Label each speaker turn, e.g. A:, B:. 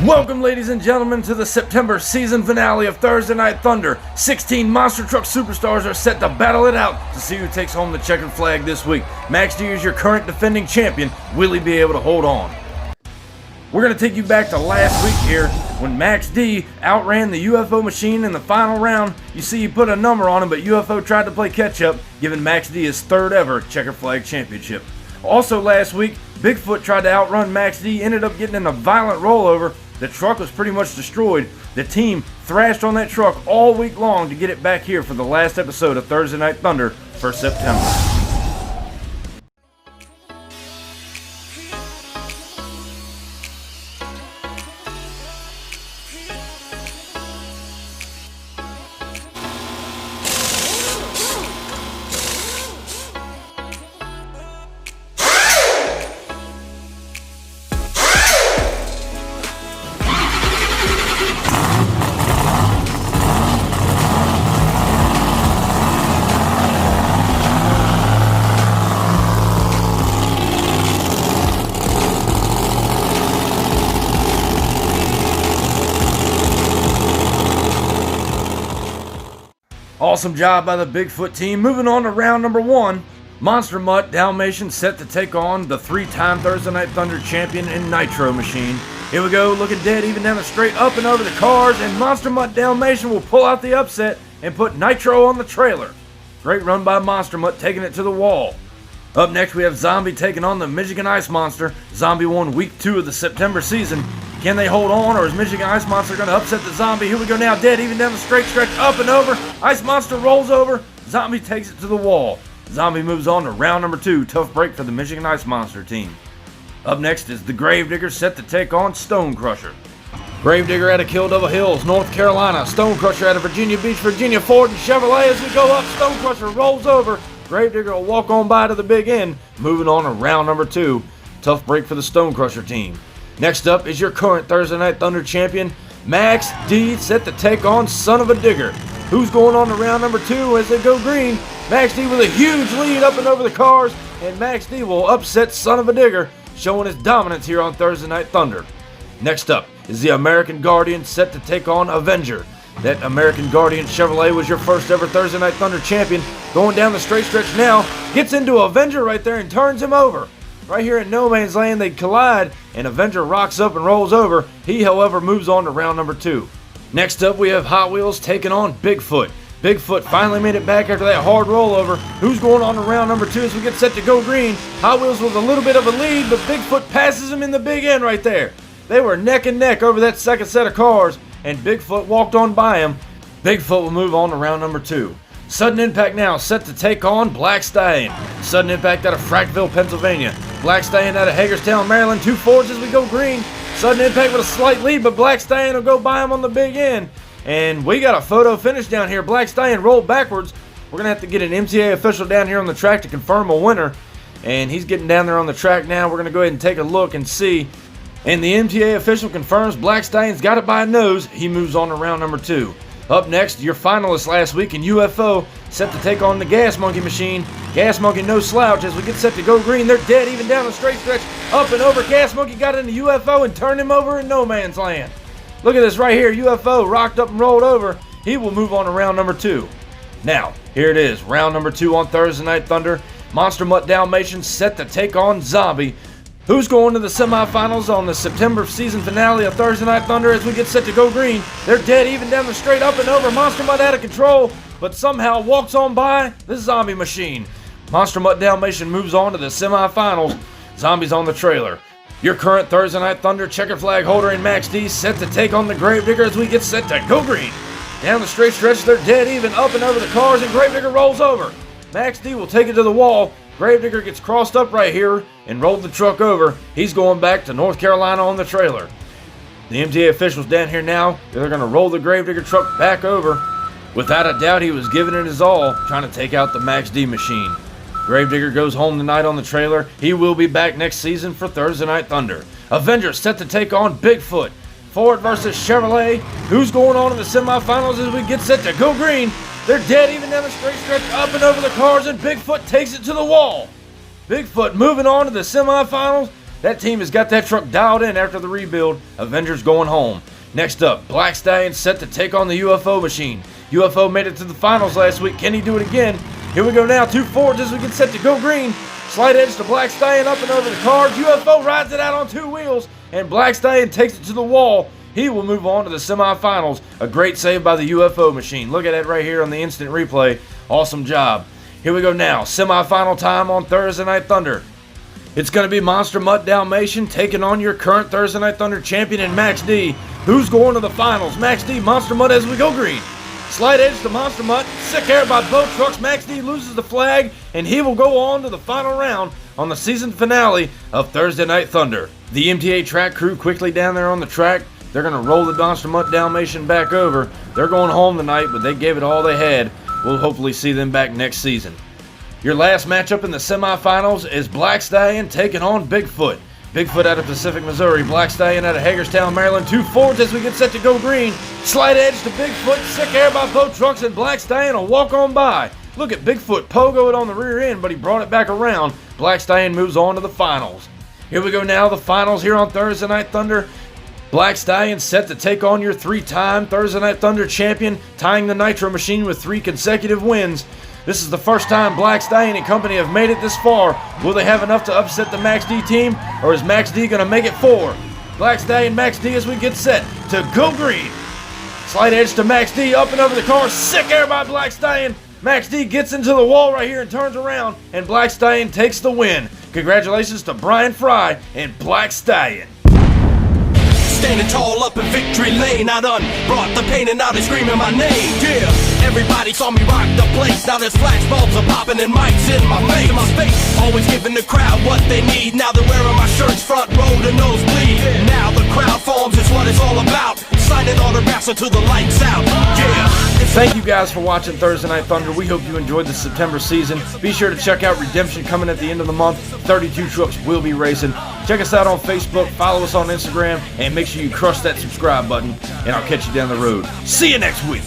A: Welcome, ladies and gentlemen, to the September season finale of Thursday Night Thunder. 16 monster truck superstars are set to battle it out to see who takes home the checkered flag this week. Max D is your current defending champion. Will he be able to hold on? We're going to take you back to last week here when Max D outran the UFO machine in the final round. You see, he put a number on him, but UFO tried to play catch up, giving Max D his third ever checkered flag championship. Also last week, Bigfoot tried to outrun Max D, ended up getting in a violent rollover. The truck was pretty much destroyed. The team thrashed on that truck all week long to get it back here for the last episode of Thursday Night Thunder for September. Awesome job by the Bigfoot team. Moving on to round number one. Monster Mutt Dalmatian set to take on the three-time Thursday Night Thunder champion in Nitro Machine. Here we go, looking dead even down the straight, up and over the cars, and Monster Mutt Dalmatian will pull out the upset and put Nitro on the trailer. Great run by Monster Mutt, taking it to the wall. Up next, we have Zombie taking on the Michigan Ice Monster. Zombie won week 2 of the September season. Can they hold on, or is Michigan Ice Monster going to upset the Zombie? Here we go now, dead even down the straight stretch, up and over. Ice Monster rolls over. Zombie takes it to the wall. Zombie moves on to round number 2. Tough break for the Michigan Ice Monster team. Up next is the Gravedigger set to take on Stone Crusher. Gravedigger out of Kill Devil Hills, North Carolina. Stone Crusher out of Virginia Beach, Virginia. Ford and Chevrolet as we go up. Stone Crusher rolls over. Gravedigger will walk on by to the big end. Moving on to round number 2. Tough break for the Stone Crusher team. Next up is your current Thursday Night Thunder champion, Max D, set to take on Son of a Digger. Who's going on to round number 2 as they go green? Max D with a huge lead up and over the cars, and Max D will upset Son of a Digger, showing his dominance here on Thursday Night Thunder. Next up is the American Guardian set to take on Avenger. That American Guardian Chevrolet was your first ever Thursday Night Thunder champion. Going down the straight stretch now, gets into Avenger right there and turns him over. Right here in no man's land, they collide, and Avenger rocks up and rolls over. He, however, moves on to round number 2. Next up, we have Hot Wheels taking on Bigfoot. Bigfoot finally made it back after that hard rollover. Who's going on to round number 2 as we get set to go green? Hot Wheels with a little bit of a lead, but Bigfoot passes him in the big end right there. They were neck and neck over that second set of cars, and Bigfoot walked on by him. Bigfoot will move on to round number 2. Sudden Impact now set to take on Black Stallion. Sudden Impact out of Frackville, Pennsylvania. Black Stallion out of Hagerstown, Maryland. 2 Fords as we go green. Sudden Impact with a slight lead, but Black Stallion will go by him on the big end. And we got a photo finish down here. Black Stallion rolled backwards. We're going to have to get an MTA official down here on the track to confirm a winner. And he's getting down there on the track now. We're going to go ahead and take a look and see. And the MTA official confirms Black Stallion's got it by a nose. He moves on to round number 2. Up next, your finalists last week in UFO set to take on the Gas Monkey machine. Gas Monkey no slouch as we get set to go green. They're dead even down the straight stretch. Up and over. Gas Monkey got into UFO and turned him over in no man's land. Look at this right here. UFO rocked up and rolled over. He will move on to round number 2. Now, here it is. Round number 2 on Thursday Night Thunder. Monster Mutt Dalmatian set to take on Zombie. Who's going to the semifinals on the September season finale of Thursday Night Thunder as we get set to go green? They're dead even down the straight, up and over. Monster Mutt out of control, but somehow walks on by the Zombie machine. Monster Mutt Dalmatian moves on to the semifinals. Zombie's on the trailer. Your current Thursday Night Thunder checkered flag holder in Max D set to take on the Gravedigger as we get set to go green. Down the straight stretch, they're dead even, up and over the cars, and Gravedigger rolls over. Max D will take it to the wall. Gravedigger gets crossed up right here and rolled the truck over. He's going back to North Carolina on the trailer. The MTA officials down here now, they're going to roll the Gravedigger truck back over. Without a doubt, he was giving it his all, trying to take out the Max D machine. Gravedigger goes home tonight on the trailer. He will be back next season for Thursday Night Thunder. Avenger set to take on Bigfoot. Ford versus Chevrolet. Who's going on in the semifinals as we get set to go green? They're dead even down the straight stretch, up and over the cars, and Bigfoot takes it to the wall. Bigfoot moving on to the semifinals. That team has got that truck dialed in after the rebuild. Avengers going home. Next up, Black Stallion set to take on the UFO machine. UFO made it to the finals last week. Can he do it again? Here we go now. 2 Fords as we get set to go green. Slight edge to Black Stallion up and over the cars. UFO rides it out on 2 wheels, and Black Stallion takes it to the wall. He will move on to the semifinals. A great save by the UFO machine. Look at it right here on the instant replay. Awesome job. Here we go now. Semifinal time on Thursday Night Thunder. It's going to be Monster Mutt Dalmatian taking on your current Thursday Night Thunder champion in Max D. Who's going to the finals? Max D, Monster Mutt as we go green. Slight edge to Monster Mutt. Sick air by both trucks. Max D loses the flag, and he will go on to the final round on the season finale of Thursday Night Thunder. The MTA track crew quickly down there on the track. They're going to roll the Monster Mutt Dalmatian back over. They're going home tonight, but they gave it all they had. We'll hopefully see them back next season. Your last matchup in the semifinals is Black Stallion taking on Bigfoot. Bigfoot out of Pacific, Missouri. Black Stallion out of Hagerstown, Maryland. 2 Fords as we get set to go green. Slight edge to Bigfoot. Sick air by both trucks, and Black Stallion will walk on by. Look at Bigfoot pogo it on the rear end, but he brought it back around. Black Stallion moves on to the finals. Here we go now, the finals here on Thursday Night Thunder. Black Stallion set to take on your 3-time Thursday Night Thunder champion, tying the Nitro Machine with 3 consecutive wins. This is the first time Black Stallion and company have made it this far. Will they have enough to upset the Max D team, or is Max D going to make it 4? Black Stallion, Max D as we get set to go green. Slight edge to Max D, up and over the car. Sick air by Black Stallion. Max D gets into the wall right here and turns around, and Black Stallion takes the win. Congratulations to Brian Fry and Black Stallion.
B: Standing tall up in victory lane, I done brought the pain and now they screaming my name. Yeah, everybody saw me rock the place. Now there's flashbulbs are popping and mics in my face. Always giving the crowd what they need. Now they're wearing my shirts front row to nosebleed. Now the crowd forms is what it's all about. Signing autographs until the lights out. Yeah.
A: Thank you guys for watching Thursday Night Thunder. We hope you enjoyed the September season. Be sure to check out Redemption coming at the end of the month. 32 trucks will be racing. Check us out on Facebook, follow us on Instagram, and make sure you crush that subscribe button, and I'll catch you down the road. See you next week.